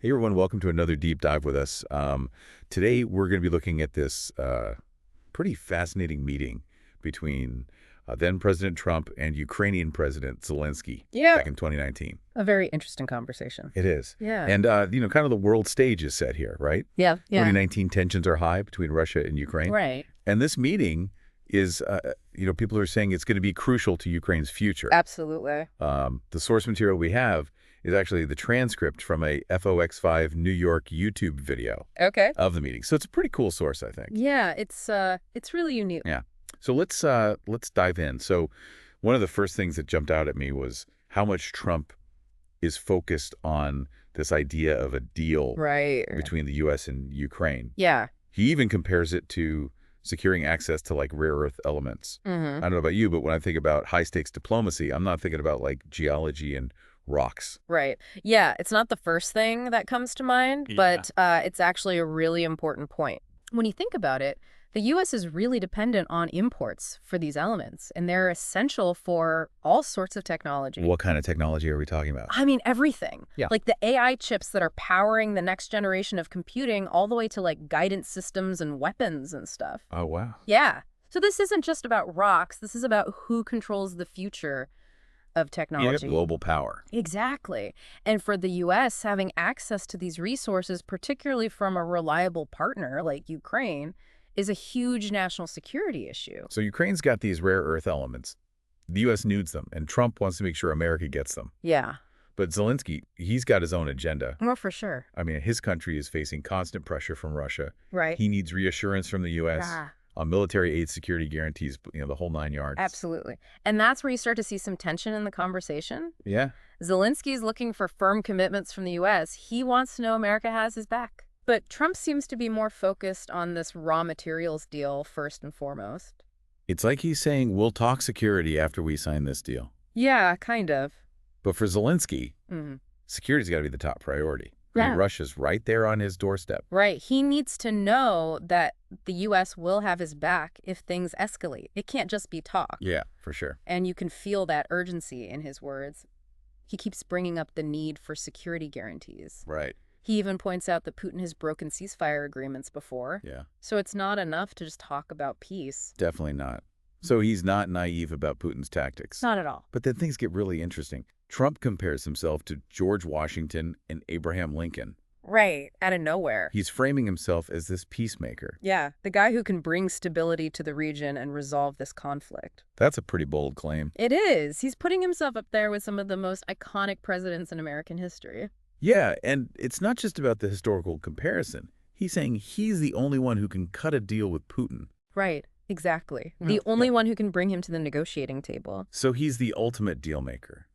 Hey everyone, welcome to another deep dive with us. Today we're going to be looking at this pretty fascinating meeting between then President Trump and Ukrainian President Zelensky Yeah. back in 2019. A very interesting conversation. It is. Yeah. And, kind of the world stage is set here, right? Yeah. 2019 tensions are high between Russia and Ukraine. Right. And this meeting is, people are saying it's going to be crucial to Ukraine's future. Absolutely. The source material we have is actually the transcript from a FOX5 New York YouTube video of the meeting. So it's a pretty cool source, I think. Yeah, it's really unique. Yeah. So let's dive in. So one of the first things that jumped out at me was how much Trump is focused on this idea of a deal between the U.S. and Ukraine. Yeah. He even compares it to securing access to like rare earth elements. I don't know about you, but when I think about high stakes diplomacy, I'm not thinking about like geology and rocks. Right. Yeah, it's not the first thing that comes to mind, but it's actually a really important point. When you think about it, the U.S. is really dependent on imports for these elements, and they're essential for all sorts of technology. What kind of technology are we talking about? I mean, everything. Yeah. Like the AI chips that are powering the next generation of computing all the way to like guidance systems and weapons and stuff. Oh, wow. Yeah. So this isn't just about rocks. This is about who controls the future of technology. Yeah, global power. Exactly. And for the U.S., having access to these resources, particularly from a reliable partner like Ukraine, is a huge national security issue. So Ukraine's got these rare earth elements. The U.S. needs them, and Trump wants to make sure America gets them. Yeah. But Zelensky, he's got his own agenda. Well, for sure. I mean, his country is facing constant pressure from Russia. Right. He needs reassurance from the U.S. On military aid, security guarantees, the whole 9 yards. Absolutely. And that's where you start to see some tension in the conversation. Yeah. Zelensky's looking for firm commitments from the U.S. He wants to know America has his back. But Trump seems to be more focused on this raw materials deal first and foremost. It's like he's saying, we'll talk security after we sign this deal. Yeah, kind of. But for Zelensky, security's got to be the top priority. I mean, Russia's right there on his doorstep. Right. He needs to know that the U.S. will have his back if things escalate. It can't just be talk. Yeah, for sure. And you can feel that urgency in his words. He keeps bringing up the need for security guarantees. Right. He even points out that Putin has broken ceasefire agreements before. Yeah. So it's not enough to just talk about peace. Definitely not. So he's not naive about Putin's tactics. Not at all. But then things get really interesting. Trump compares himself to George Washington and Abraham Lincoln. Right. Out of nowhere. He's framing himself as this peacemaker. Yeah. The guy who can bring stability to the region and resolve this conflict. That's a pretty bold claim. It is. He's putting himself up there with some of the most iconic presidents in American history. Yeah, and it's not just about the historical comparison. He's saying he's the only one who can cut a deal with Putin. Right. Exactly. The only one who can bring him to the negotiating table. So he's the ultimate deal maker.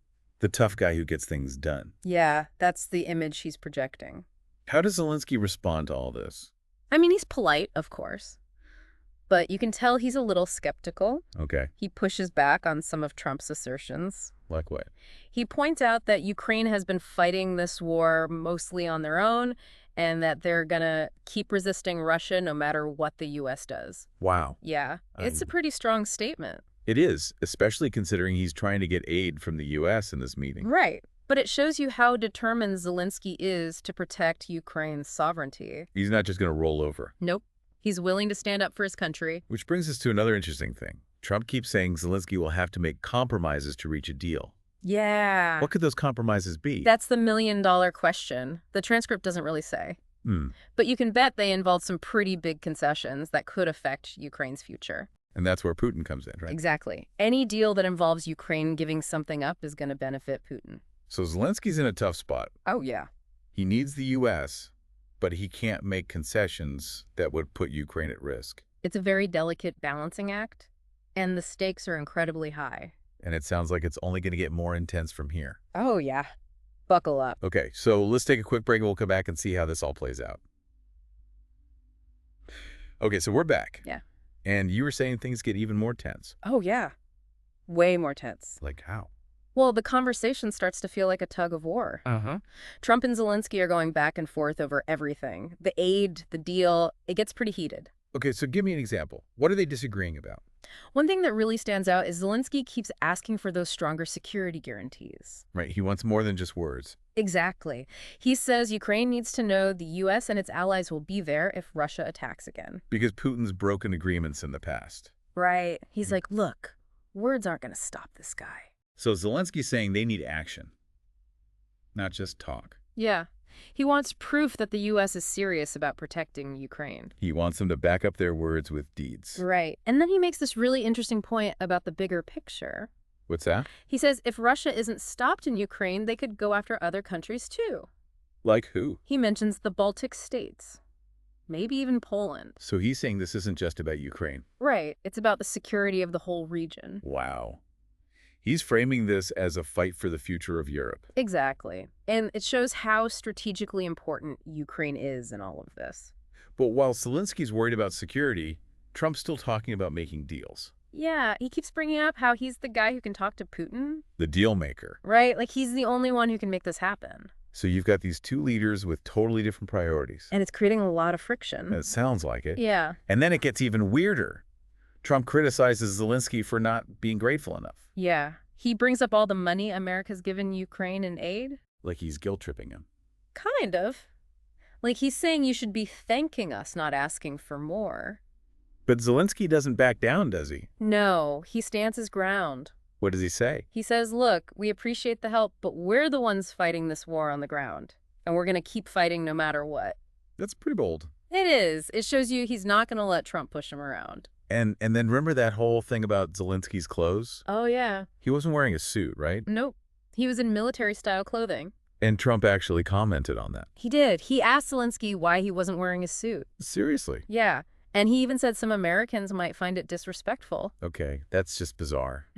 The tough guy who gets things done. Yeah, that's the image he's projecting. How does Zelensky respond to all this? I mean, he's polite, of course. But you can tell he's a little skeptical. Okay. He pushes back on some of Trump's assertions. Like what? He points out that Ukraine has been fighting this war mostly on their own and that they're going to keep resisting Russia no matter what the U.S. does. Wow. Yeah, it's a pretty strong statement. It is, especially considering he's trying to get aid from the U.S. in this meeting. Right. But it shows you how determined Zelensky is to protect Ukraine's sovereignty. He's not just going to roll over. Nope. He's willing to stand up for his country. Which brings us to another interesting thing. Trump keeps saying Zelensky will have to make compromises to reach a deal. Yeah. What could those compromises be? That's the million-dollar question. The transcript doesn't really say. But you can bet they involve some pretty big concessions that could affect Ukraine's future. And that's where Putin comes in, right? Exactly. Any deal that involves Ukraine giving something up is going to benefit Putin. So Zelensky's in a tough spot. Oh, yeah. He needs the U.S., but he can't make concessions that would put Ukraine at risk. It's a very delicate balancing act, and the stakes are incredibly high. And it sounds like it's only going to get more intense from here. Oh, yeah. Buckle up. Okay, so let's take a quick break and we'll come back and see how this all plays out. Okay, so we're back. Yeah. And you were saying things get even more tense. Oh, yeah. Way more tense. Like how? Well, the conversation starts to feel like a tug of war. Trump and Zelensky are going back and forth over everything. The aid, the deal, it gets pretty heated. Okay, so give me an example. What are they disagreeing about? One thing that really stands out is Zelensky keeps asking for those stronger security guarantees. Right, he wants more than just words. Exactly. He says Ukraine needs to know the U.S. and its allies will be there if Russia attacks again. Because Putin's broken agreements in the past. Right. He's like, look, words aren't going to stop this guy. So Zelensky's saying they need action, not just talk. Yeah. He wants proof that the U.S. is serious about protecting Ukraine. He wants them to back up their words with deeds. Right. And then he makes this really interesting point about the bigger picture. What's that? He says if Russia isn't stopped in Ukraine, they could go after other countries too. Like who? He mentions the Baltic states. Maybe even Poland. So he's saying this isn't just about Ukraine. Right. It's about the security of the whole region. Wow. He's framing this as a fight for the future of Europe. Exactly. And it shows how strategically important Ukraine is in all of this. But while Zelensky's worried about security, Trump's still talking about making deals. Yeah, he keeps bringing up how he's the guy who can talk to Putin. The deal maker. Right? Like he's the only one who can make this happen. So you've got these two leaders with totally different priorities. And it's creating a lot of friction. It sounds like it. Yeah. And then it gets even weirder. Trump criticizes Zelensky for not being grateful enough. Yeah. He brings up all the money America's given Ukraine in aid. Like he's guilt-tripping him. Kind of. Like he's saying you should be thanking us, not asking for more. But Zelensky doesn't back down, does he? No, he stands his ground. What does he say? He says, look, we appreciate the help, but we're the ones fighting this war on the ground. And we're going to keep fighting no matter what. That's pretty bold. It is. It shows you he's not going to let Trump push him around. And then remember that whole thing about Zelensky's clothes? Oh, yeah. He wasn't wearing a suit, right? Nope. He was in military-style clothing. And Trump actually commented on that. He did. He asked Zelensky why he wasn't wearing a suit. Seriously? Yeah. And he even said some Americans might find it disrespectful. Okay, that's just bizarre.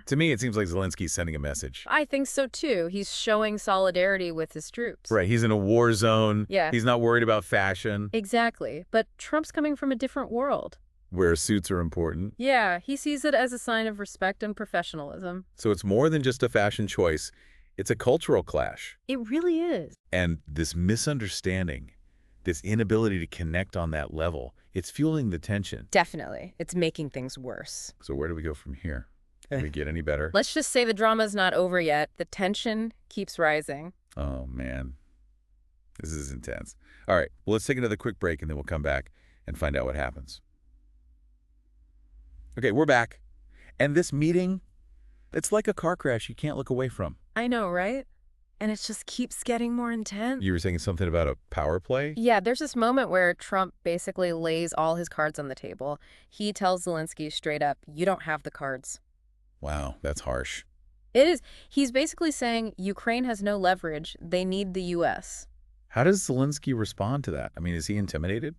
To me, it seems like Zelensky's sending a message. I think so, too. He's showing solidarity with his troops. Right, he's in a war zone. Yeah. He's not worried about fashion. Exactly. But Trump's coming from a different world. Where suits are important. Yeah, he sees it as a sign of respect and professionalism. So it's more than just a fashion choice. It's a cultural clash. It really is. And this misunderstanding, this inability to connect on that level, it's fueling the tension. Definitely. It's making things worse. So where do we go from here? Can we get any better? Let's just say the drama's not over yet. The tension keeps rising. Oh, man. This is intense. All right, well, let's take another quick break, and then we'll come back and find out what happens. Okay, we're back. And this meeting, it's like a car crash you can't look away from. I know, right? And it just keeps getting more intense. You were saying something about a power play? Yeah, there's this moment where Trump basically lays all his cards on the table. He tells Zelensky straight up, you don't have the cards. Wow, that's harsh. It is. He's basically saying Ukraine has no leverage. They need the U.S. How does Zelensky respond to that? I mean, is he intimidated?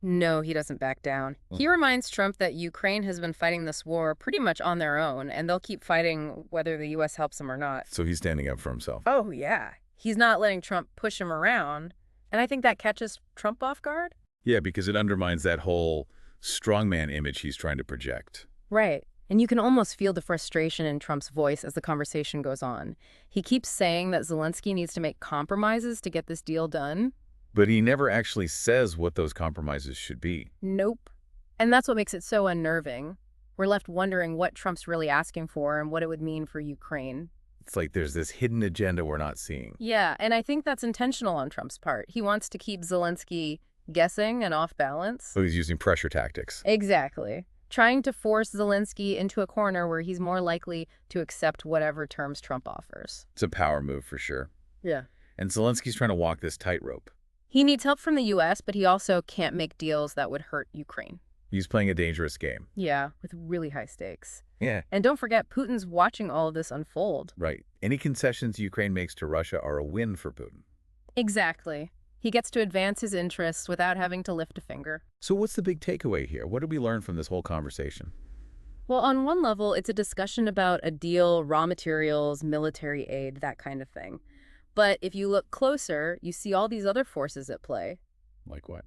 No, he doesn't back down. He reminds Trump that Ukraine has been fighting this war pretty much on their own, and they'll keep fighting whether the U.S. helps them or not. So he's standing up for himself. Oh, yeah. He's not letting Trump push him around, and I think that catches Trump off guard. Yeah, because it undermines that whole strongman image he's trying to project. Right. And you can almost feel the frustration in Trump's voice as the conversation goes on. He keeps saying that Zelensky needs to make compromises to get this deal done. But he never actually says what those compromises should be. Nope. And that's what makes it so unnerving. We're left wondering what Trump's really asking for and what it would mean for Ukraine. It's like there's this hidden agenda we're not seeing. Yeah, and I think that's intentional on Trump's part. He wants to keep Zelensky guessing and off balance. So he's using pressure tactics. Exactly. Trying to force Zelensky into a corner where he's more likely to accept whatever terms Trump offers. It's a power move for sure. Yeah. And Zelensky's trying to walk this tightrope. He needs help from the U.S., but he also can't make deals that would hurt Ukraine. He's playing a dangerous game. Yeah, with really high stakes. Yeah. And don't forget, Putin's watching all of this unfold. Right. Any concessions Ukraine makes to Russia are a win for Putin. Exactly. He gets to advance his interests without having to lift a finger. So what's the big takeaway here? What did we learn from this whole conversation? Well, on one level, it's a discussion about a deal, raw materials, military aid, that kind of thing. But if you look closer, you see all these other forces at play. Like what?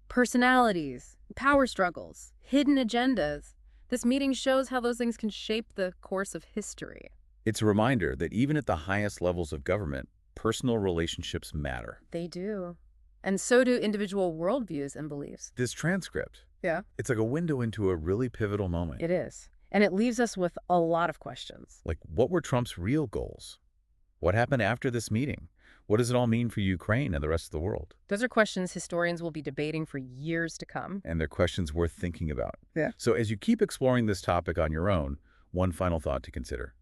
Personalities, power struggles, hidden agendas. This meeting shows how those things can shape the course of history. It's a reminder that even at the highest levels of government, personal relationships matter. They do. And so do individual worldviews and beliefs. This transcript, Yeah. it's like a window into a really pivotal moment. It is. And it leaves us with a lot of questions. Like, what were Trump's real goals? What happened after this meeting? What does it all mean for Ukraine and the rest of the world? Those are questions historians will be debating for years to come. And they're questions worth thinking about. Yeah. So as you keep exploring this topic on your own, one final thought to consider.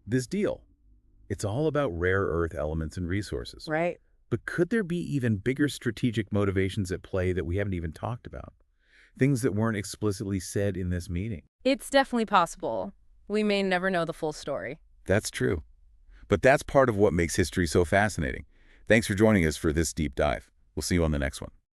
This deal, it's all about rare earth elements and resources. Right. But could there be even bigger strategic motivations at play that we haven't even talked about? Things that weren't explicitly said in this meeting? It's definitely possible. We may never know the full story. That's true. But that's part of what makes history so fascinating. Thanks for joining us for this deep dive. We'll see you on the next one.